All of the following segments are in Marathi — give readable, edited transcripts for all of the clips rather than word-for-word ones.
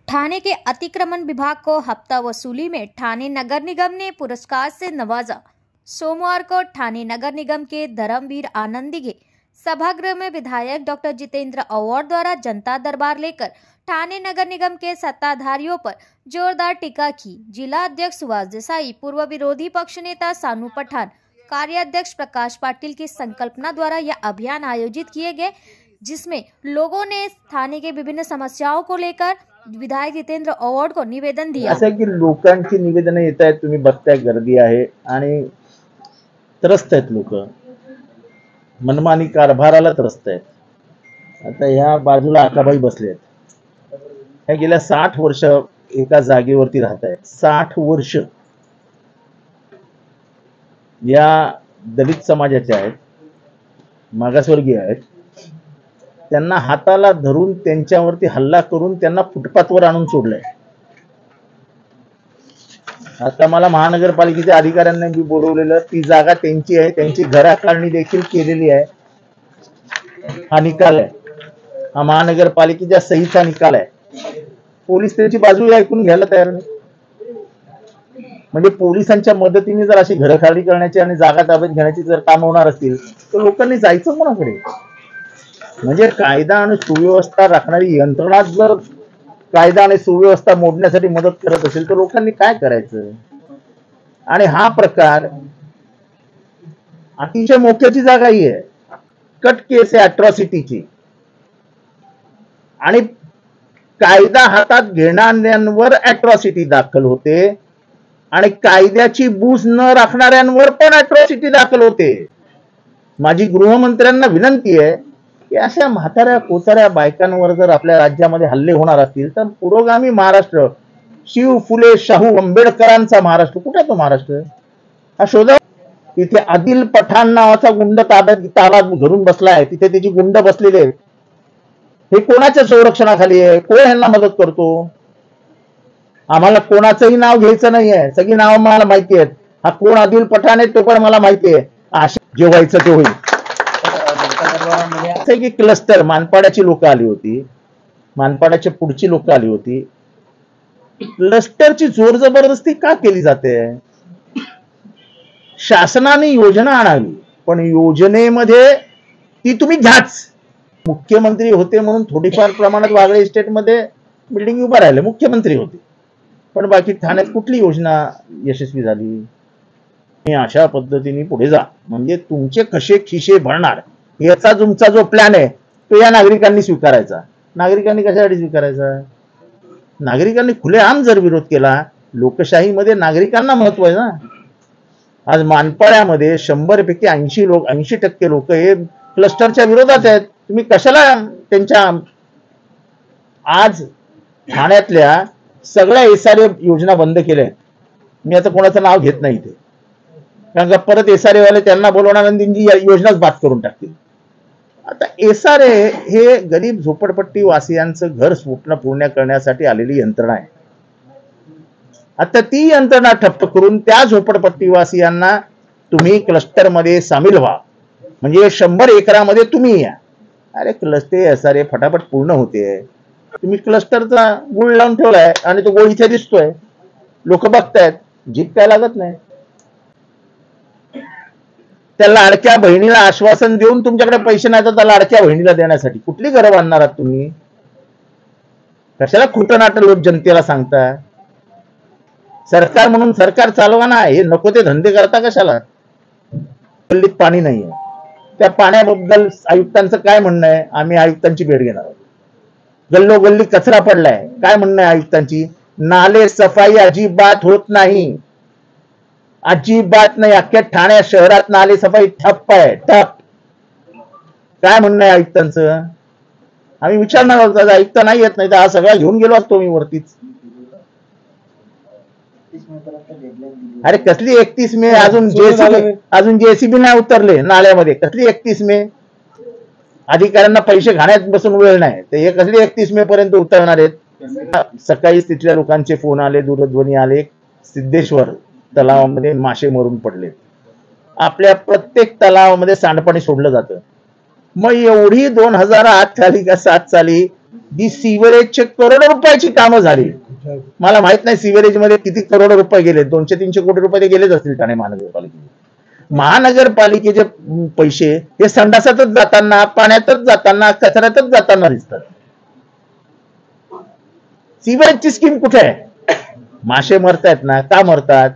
ठाणे के अतिक्रमण विभाग को हफ्ता वसूली में ठाणे नगर निगम ने पुरस्कार से नवाजा। सोमवार को ठाणे नगर निगम के धर्मवीर आनंदी के सभागृह में विधायक डॉक्टर जितेंद्र अवार्ड द्वारा जनता दरबार लेकर ठाणे नगर निगम के सत्ताधारियों पर जोरदार टीका की। जिला अध्यक्ष सुभाष देसाई, पूर्व विरोधी पक्ष नेता सानू पठान, कार्याध्यक्ष प्रकाश पाटिल की संकल्पना द्वारा यह अभियान आयोजित किए गए, जिसमें लोगों ने ठाणे के विभिन्न समस्याओं को लेकर विधायक जितेंद्र अवार्ड को निवेदन दिया। असं की लोकांची निवेदन येत आहेत, तुम्ही बघताय गर्दी आहे आणि त्रस्त आहेत लोक, मनमानी कारभाराला त्रस्त आहेत। आता ह्या बाजूला आकाबाई बसले आहेत, ह्या गेल्या 60 वर्ष एका जागेवरती राहत आहेत। 60 वर्ष या दलित समाजाचे आहेत, मागासवर्गीय आहेत। त्यांना हाताला धरून त्यांच्यावरती हल्ला करून त्यांना फुटपाथवर आणून सोडलंय। आता मला महानगरपालिकेच्या अधिकाऱ्यांना मी बोलवलेलं, ती जागा त्यांची आहे, त्यांची घराकाळणी देखील केलेली आहे। हा निकाल आहे, हा महानगरपालिकेच्या सहीचा निकाल आहे। पोलीस त्यांची बाजू ऐकून घ्यायला तयार नाही। म्हणजे पोलिसांच्या मदतीने जर अशी घरखाली करण्याची आणि जागा ताब्यात घेण्याची जर काम होणार असतील तर लोकांनी जायचं कोणाकडे? म्हणजे कायदा आणि सुव्यवस्था राखणारी यंत्रणा जर कायदा आणि सुव्यवस्था मोडण्यासाठी मदत करत असेल तर लोकांनी काय करायचं? आणि हा प्रकार अतिशय मोक्याची जागा ही आहे, कट केस आहे अट्रॉसिटीची, आणि कायदा हातात घेणाऱ्यांवर अट्रॉसिटी दाखल होते आणि कायद्याची बूज न राखणाऱ्यांवर पण अट्रॉसिटी दाखल होते। माझी गृहमंत्र्यांना विनंती आहे की अशा म्हाताऱ्या कोताऱ्या बायकांवर जर आपल्या राज्यामध्ये हल्ले होणार असतील तर पुरोगामी महाराष्ट्र, शिव फुले शाहू आंबेडकरांचा महाराष्ट्र कुठे तो महाराष्ट्र हा शोधा। तिथे आदिल पठाण नावाचा गुंड ताब्यात धरून बसलाय, तिथे त्याची गुंड बसलेले आहेत। हे कोणाच्या संरक्षणाखाली आहे? कोण यांना मदत करतो? आम्हाला कोणाचंही नाव घ्यायचं नाहीये, सगळी नाव मला माहिती आहेत। हा कोण आदिल पठाण आहे तो पण मला माहिती आहे। जे व्हायचं ते होईल। असं की क्लस्टर मानपाड्याची लोक आली होती, मानपाड्याच्या पुढची लोक आली होती। क्लस्टरची जोर जबरदस्ती का केली जाते? शासनाने योजना आणावी, पण योजनेमध्ये ती तुम्ही घ्याच। मुख्यमंत्री होते म्हणून थोडीफार प्रमाणात वागळे इस्टेटमध्ये बिल्डिंग उभा राहिले, मुख्यमंत्री होते, पण बाकी ठाण्यात कुठली योजना यशस्वी झाली? अशा पद्धतीने पुढे जा, म्हणजे तुमचे कसे खिशे भरणार याचा तुमचा जो प्लॅन आहे तो या नागरिकांनी स्वीकारायचा। नागरिकांनी कशासाठी स्वीकारायचा? नागरिकांनी खुलेआम जर विरोध केला, लोकशाहीमध्ये नागरिकांना महत्व आहे ना। आज मानपाड्यामध्ये 100 पैकी 80% लोक हे क्लस्टरच्या विरोधात आहेत। तुम्ही कशाला त्यांच्या आज ठाण्यातल्या सगळ्या एसआरए योजना बंद केल्या आहेत। मी आता कोणाचं नाव घेत नाही इथे, कारण का परत एसआरए वाले त्यांना बोलवणार आणि त्यांची योजनाच बाद करून टाकतील। आता एसआरए हे गरीब झोपडपट्टी वासियांचं घर स्वप्न पूर्ण करण्यासाठी आलेली यंत्रणा आहे। आता ती यंत्रणा ठप्प करून त्या झोपडपट्टी वासियांना तुम्ही क्लस्टर मध्ये सामील व्हा, म्हणजे 100 एकरामध्ये तुम्ही या। अरे क्लस्टर एसआरए फटाफट पूर्ण होते, तुम्ही क्लस्टरचा गुळ लावून ठेवलाय आणि तो गोळ इथे दिसतोय, लोक बघतायत, जीत काय लागत नाही। त्या लाडक्या बहिणीला आश्वासन देऊन तुमच्याकडे पैसे नाही तर त्या लाडक्या बहिणीला देण्यासाठी कुठली घरं बांधणार आहात तुम्ही? कशाला खोटं नाटं लोक जनतेला सांगता? सरकार म्हणून सरकार चालवा ना, हे नको ते धंदे करता कशाला? गल्लीत पाणी नाहीये, त्या पाण्याबद्दल आयुक्तांचं काय म्हणणं आहे? आम्ही आयुक्तांची भेट घेणार आहोत। गल्लोगल्ली कचरा पडलाय, काय म्हणणं आहे आयुक्तांची? नाले सफाई अजिबात होत नाही, अजिबात नाही। अख्ख्या ठाणे शहरात नाले सफाई ठप्प आहे, ठप्प। काय म्हणणं आहे आयुक्तांचं? आम्ही विचारणार आहोत, आयुक्त नाही येत, नाही तर हा सगळा घेऊन गेलो असतो मी वरतीच। अरे कसली 31 मे? अजून जेसीबी नाही उतरले नाल्यामध्ये, कसली 31 मे? अधिकाऱ्यांना पैसे घाण्यात बसून वेळ नाही, तर हे कसली 31 मे पर्यंत उतरणार आहेत? सकाळी तिथल्या लोकांचे फोन आले, दूरध्वनी आले, सिद्धेश्वर तलावामध्ये मासे मरून पडले। आपल्या प्रत्येक तलावामध्ये सांडपाणी सोडलं जातं। मग एवढी 2008 साली का 7 साली सीवरेजचे करोडो रुपयाची कामं झाली. मला माहित नाही सिव्हरेज मध्ये किती करोड रुपये गेले, 200-300 कोटी रुपये ते गेलेच असतील ठाणे महानगरपालिकेचे. महानगरपालिकेचे पैसे हे संडासातच जाताना, पाण्यातच जाताना, कचऱ्यातच जाताना दिसतात. सिव्हरेजची स्कीम कुठे आहे? मासे मरतायत ना, का मरतात?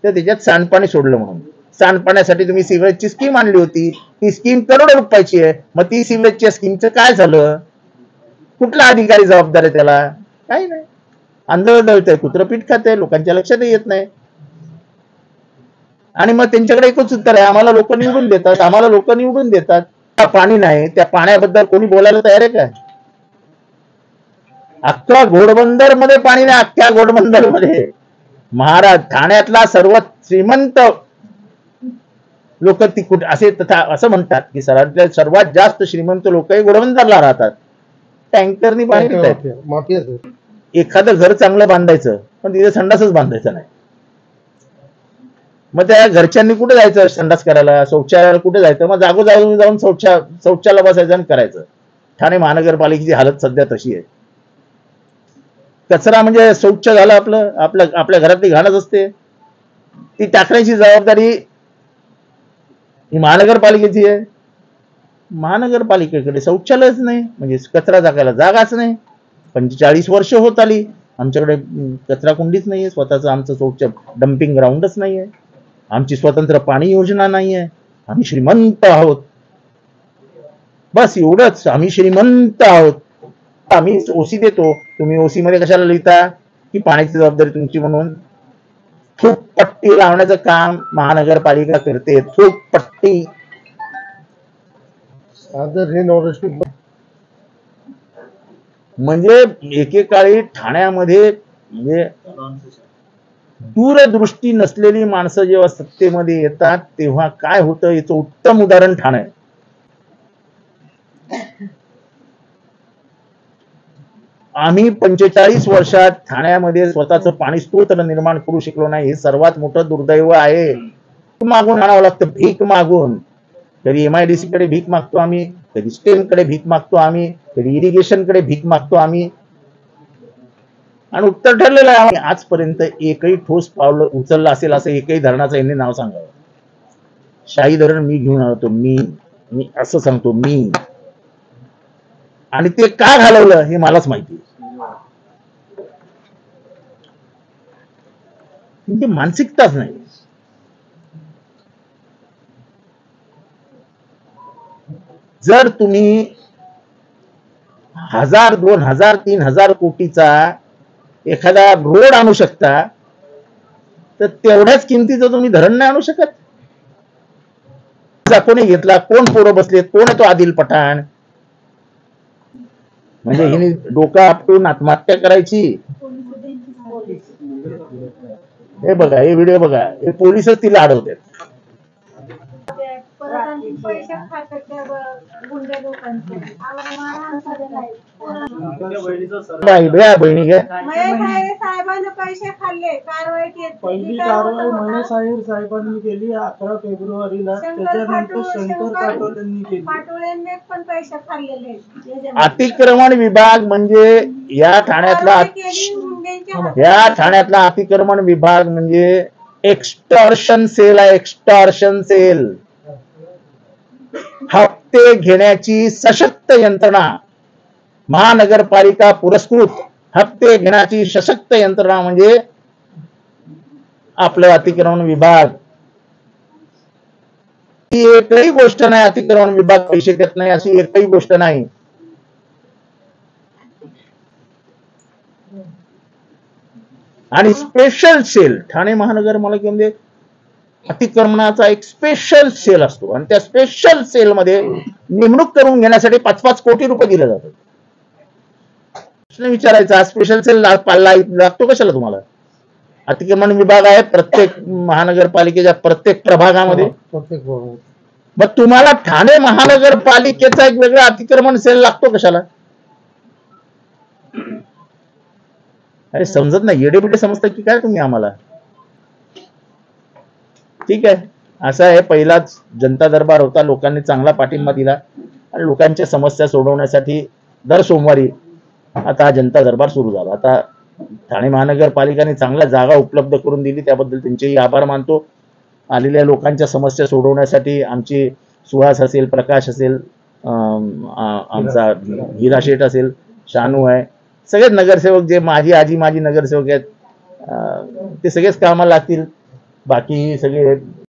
तर त्याच्यात सांडपाणी सोडलं म्हणून. सांडपाण्यासाठी तुम्ही सिव्हरेजची स्कीम आणली होती, ती स्कीम करोडो रुपयाची आहे. मग ती सिव्हरेजच्या स्कीमचं काय झालं? कुठला अधिकारी जबाबदार आहे त्याला? काही नाही. आंधळ दळतंय, कुत्रपीठ खातंय, लोकांच्या लक्षात येत नाही. आणि मग त्यांच्याकडे एकच उत्तर आहे, आम्हाला लोक निवडून देतात, आम्हाला लोक निवडून देतात. पाणी नाही, त्या पाण्याबद्दल कोणी बोलायला तयार आहे का? अख्ख्या घोडबंदर मध्ये पाणी नाही, अख्ख्या घोडबंदर मध्ये. महाराज, ठाण्यातला सर्वात श्रीमंत लोक ती कुठे असे तथा असं म्हणतात की सर्वात जास्त श्रीमंत लोक हे घोडबंदरला राहतात. टँकरनी पाणी पितात. एखादं घर चांगलं बांधायचं, पण तिथे संडासच बांधायचं नाही. मग त्या घरच्यांनी कुठे जायचं संडास करायला, शौचालयाला कुठे जायचं? मग जागोजागी जाऊन शौचालय बसायचं आणि करायचं. ठाणे महानगरपालिकेची हालत सध्या तशी आहे. कचरा म्हणजे शौच झालं आपलं, आपल्या घरातली घाणच असते, ती टाकण्याची जबाबदारी ही महानगरपालिकेची आहे. महानगरपालिकेकडे शौचालयच नाही, म्हणजे कचरा टाकायला जागाच नाही. 45 वर्ष होत आली, आमच्याकडे कचरा कुंडीच नाहीये, स्वतःच आमचं शौच डम्पिंग ग्राउंडच नाहीये, आमची स्वतंत्र पाणी योजना नाहीये. आम्ही श्रीमंत आहोत, बस एवढंच. आम्ही श्रीमंत आहोत. आम्ही ओसी देतो, तुम्ही ओसी मध्ये कशाला लिहिता की पाण्याची जबाबदारी तुमची म्हणून? थूक पट्टी लावण्याचं काम महानगरपालिका करते. थूक पट्टी. म्हणजे एकेकाळी ठाण्यामध्ये म्हणजे दूरदृष्टी नसलेली माणसं जेव्हा सत्तेमध्ये येतात तेव्हा काय होतं याचं उत्तम उदाहरण ठाणे. आम्ही 45 वर्षात ठाण्यामध्ये स्वतःच पाणी स्त्रोत निर्माण करू शकलो नाही, हे सर्वात मोठं दुर्दैव आहे. मागून आणावं लागतं, भीक मागून. कधी MIDC कडे भीक मागतो आम्ही, कधी स्टेम कडे भीक मागतो आम्ही, कधी इरिगेशन कडे भीक मागतो आम्ही. आणि उत्तर ठरलेलं आहे, आजपर्यंत एकही ठोस पावलं उचललं असेल असं एकही धरणाचं यांनी नाव सांगावं. शाही धरण मी घेऊन आलो, मी असं सांगतो मी. आणि ते का घालवलं हे मलाच माहिती. म्हणजे मानसिकताच नाही. जर तुम्ही 1000, 2000, 3000 कोटीचा एखादा रोड आणू शकता, तर तेवढ्याच किमतीचं तुम्ही धरण नाही आणू शकत. कोणी घेतला, कोण पोरं बसलेत, कोण आहे तो आदिल पठाण? म्हणजे हिने डोकं आपटून आत्महत्या करायची. हे बघा, हे व्हिडिओ बघा, हे पोलिसच तिला अडवतात. बहिणी घ्या साहेबांनी पैसे खाल्ले, पहिली कारवाई महेश साहेबांनी केली 11 फेब्रुवारीला. त्याच्यानंतर शंकर पाटोळेंनी केली. पाटोळेंनी पण पैसे खाल्लेले. अतिक्रमण विभाग म्हणजे या ठाण्यातला अतिक्रमण विभाग म्हणजे एक्स्टॉर्शन सेल आहे. एक्स्टॉर्शन सेल, हप्ते घेण्याची सशक्त यंत्रणा. महानगरपालिका पुरस्कृत हप्ते घेण्याची सशक्त यंत्रणा म्हणजे आपलं अतिक्रमण विभाग. ही एकही गोष्ट नाही अतिक्रमण विभाग पैसे देत नाही अशी एकही गोष्ट नाही. आणि स्पेशल सेल ठाणे महानगरपालिकेमध्ये अतिक्रमणाचा एक स्पेशल सेल असतो आणि त्या स्पेशल सेल मध्ये नेमणूक करून घेण्यासाठी 5-5 कोटी रुपये दिले जातात. प्रश्न विचारायचा, स्पेशल सेल लागतो कशाला तुम्हाला? अतिक्रमण विभाग आहे प्रत्येक महानगरपालिकेच्या प्रत्येक प्रभागामध्ये. मग तुम्हाला ठाणे महानगरपालिकेचा एक वेगळा अतिक्रमण सेल लागतो कशाला? अरे समजत नाही, येडेबिडे समजता की काय तुम्ही आम्हाला? ठीक आहे, असा आहे. पहिलाच जनता दरबार होता, लोकांनी चांगला पाठिंबा दिला आणि लोकांच्या समस्या सोडवण्यासाठी दर सोमवारी आता हा जनता दरबार सुरू झाला. आता ठाणे महानगरपालिकेने चांगल्या जागा उपलब्ध करून दिली, त्याबद्दल त्यांचेही आभार मानतो. आलेल्या लोकांच्या समस्या सोडवण्यासाठी आमची सुहास असेल, प्रकाश असेल, आमचा हिरा शेठ असेल, शानू आहे, सगळेच नगरसेवक जे माजी नगरसेवक आहेत ते सगळेच कामाला लागतील. बाकी सगळे